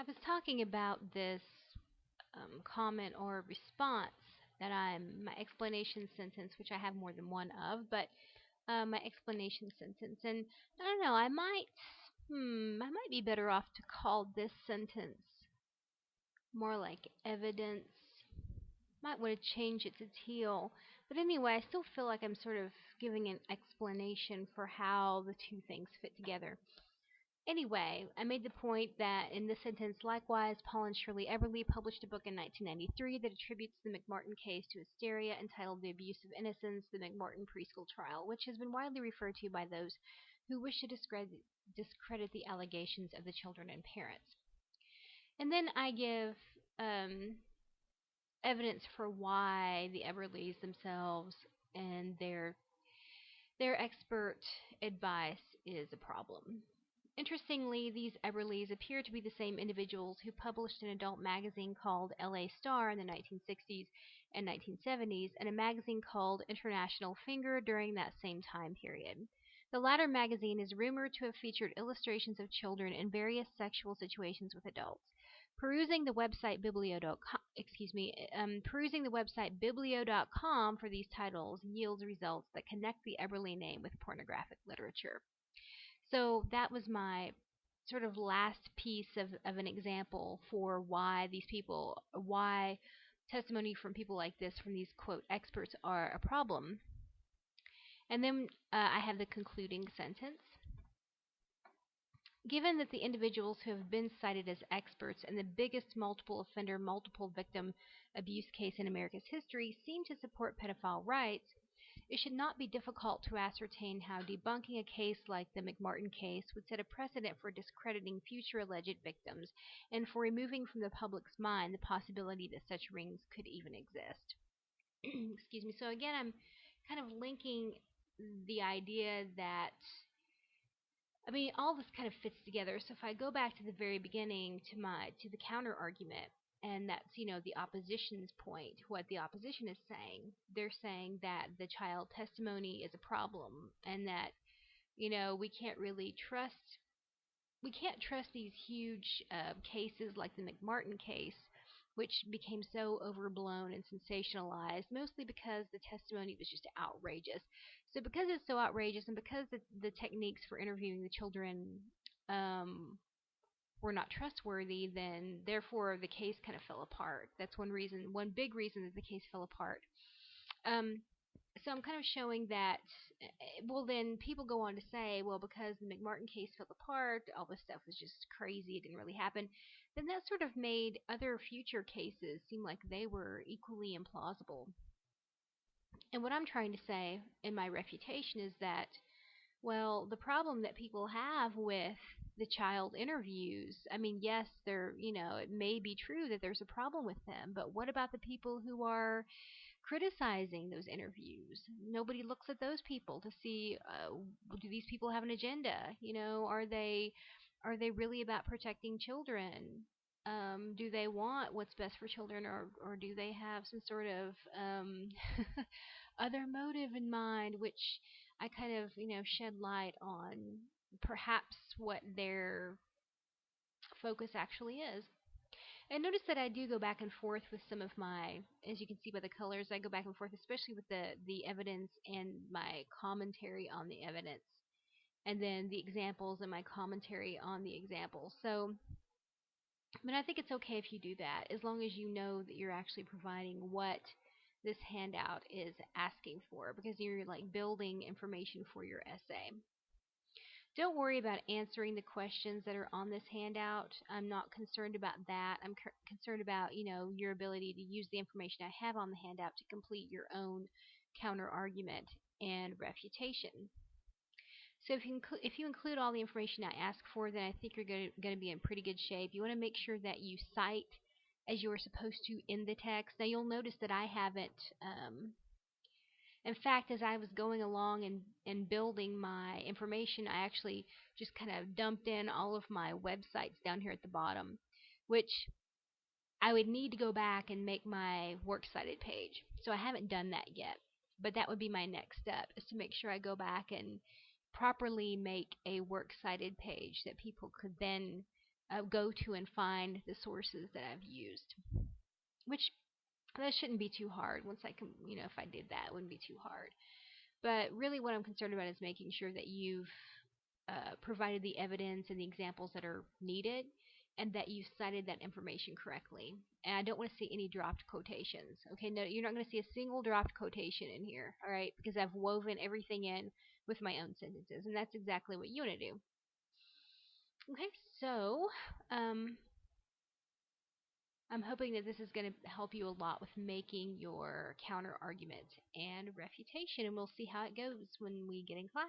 I was talking about this comment or response that my explanation sentence, which I have more than one of, but my explanation sentence, and I don't know, I might be better off to call this sentence more like evidence. Might want to change it to teal, but anyway, I still feel like I'm sort of giving an explanation for how the two things fit together. Anyway, I made the point that in this sentence, likewise, Paul and Shirley Everly published a book in 1993 that attributes the McMartin case to hysteria entitled The Abuse of Innocence, the McMartin Preschool Trial, which has been widely referred to by those who wish to discredit the allegations of the children and parents. And then I give um, evidence for why the Everlys themselves and their expert advice is a problem. Interestingly, these Everlys appear to be the same individuals who published an adult magazine called LA Star in the 1960s and 1970s and a magazine called International Finger during that same time period. The latter magazine is rumored to have featured illustrations of children in various sexual situations with adults. Perusing the website biblio.com for these titles yields results that connect the Everly name with pornographic literature. So that was my sort of last piece of an example for why testimony from people like this, from these quote experts, are a problem. And then I have the concluding sentence. Given that the individuals who have been cited as experts in the biggest multiple offender, multiple victim abuse case in America's history seem to support pedophile rights, it should not be difficult to ascertain how debunking a case like the McMartin case would set a precedent for discrediting future alleged victims and for removing from the public's mind the possibility that such rings could even exist. Excuse me. So again, I'm kind of linking the idea that all this kind of fits together. So if I go back to the very beginning to the counter argument, and that's the opposition's point, what the opposition is saying, they're saying that the child testimony is a problem, and that we can't really trust these huge cases like the McMartin case, which became so overblown and sensationalized, mostly because the testimony was just outrageous. So because it's so outrageous, and because the techniques for interviewing the children um, were not trustworthy, then therefore the case kind of fell apart. That's one big reason that the case fell apart. Um, so I'm kind of showing that, well, then people go on to say, well, because the McMartin case fell apart, all this stuff was just crazy, it didn't really happen, then that sort of made other future cases seem like they were equally implausible. And what I'm trying to say in my refutation is that, well, the problem that people have with the child interviews, yes, it may be true that there's a problem with them, but what about the people who are criticizing those interviews? Nobody looks at those people to see, do these people have an agenda? Are they really about protecting children? Do they want what's best for children, or do they have some sort of other motive in mind, which I kind of shed light on perhaps what their focus actually is. And notice that I do go back and forth with some of my, as you can see by the colors, I go back and forth, especially with the evidence and my commentary on the evidence, and then the examples and my commentary on the examples. So, I think it's okay if you do that, as long as you know that you're actually providing what this handout is asking for, because you're like building information for your essay. Don't worry about answering the questions that are on this handout. I'm not concerned about that. I'm concerned about, your ability to use the information I have on the handout to complete your own counter argument and refutation. So if you include all the information I ask for, then I think you're going to be in pretty good shape. You want to make sure that you cite as you are supposed to in the text. Now you'll notice that I haven't. In fact, as I was going along and building my information, I actually just kind of dumped in all of my websites down here at the bottom, which I would need to go back and make my works cited page. So I haven't done that yet, but that would be my next step, is to make sure I go back and properly make a works cited page that people could then go to and find the sources that I've used, which that shouldn't be too hard. Once I can, if I did that, it wouldn't be too hard. But really, what I'm concerned about is making sure that you've provided the evidence and the examples that are needed, and that you've cited that information correctly. And I don't want to see any dropped quotations. Okay, no, you're not going to see a single dropped quotation in here, all right? Because I've woven everything in with my own sentences, and that's exactly what you want to do. Okay, so um, I'm hoping that this is going to help you a lot with making your counter argument and refutation, and we'll see how it goes when we get in class.